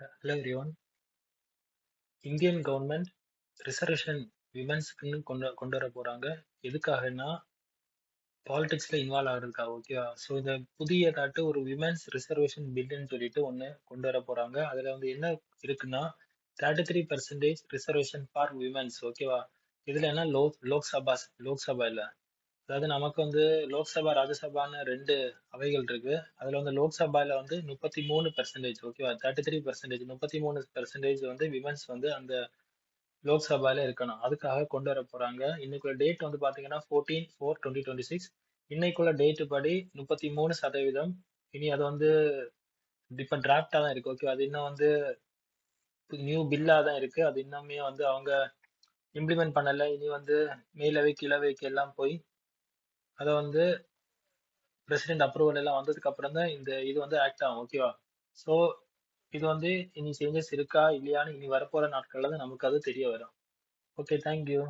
Hello everyone. Indian government reservation விமென்ஸ்க்குன்னு கொண்டு வர போறாங்க. எதுக்காகன்னா பாலிடிக்ஸ்ல இன்வால்வ் ஆகுறதுக்காக. ஓகேவா? ஸோ இந்த புதியதாட்டு ஒரு விமென்ஸ் ரிசர்வேஷன் பில்லுன்னு சொல்லிட்டு ஒன்று கொண்டு வர போறாங்க. அதுல வந்து என்ன இருக்குன்னா 33% ரிசர்வேஷன் ஃபார் விமென்ஸ். ஓகேவா? இதுல என்ன லோக்சபா இல்ல. அதாவது நமக்கு வந்து லோக்சபா ராஜ்யசபான்னு ரெண்டு அவைகள் இருக்கு. அதுல வந்து லோக்சபால வந்து 33%. ஓகேவா? 33%, 33% வந்து விமென்ஸ் வந்து அந்த லோக்சபால இருக்கணும். அதுக்காக கொண்டு வர போறாங்க. இன்னைக்குள்ள டேட் வந்து பாத்தீங்கன்னா 14/4/2026. இன்னைக்குள்ள டேட் படி 33%. இனி அது வந்து இப்ப டிராப்டா தான் இருக்கு. ஓகே, அது இன்னும் வந்து நியூ பில்லா தான் இருக்கு. அது இன்னுமே வந்து அவங்க இம்ப்ளிமெண்ட் பண்ணல. இனி வந்து மேலவை கீழவைக்கு எல்லாம் போய் அதை வந்து பிரசிடென்ட் அப்ரூவல் எல்லாம் வந்ததுக்கு அப்புறம் தான் இந்த இது வந்து ஆக்ட் ஆகும். ஓகேவா? ஸோ இது வந்து இனி சேஞ்சஸ் இருக்கா இல்லையான்னு இனி வரப்போற நாட்கள்ல தான் நமக்கு அது தெரிய வரும். Okay, thank you.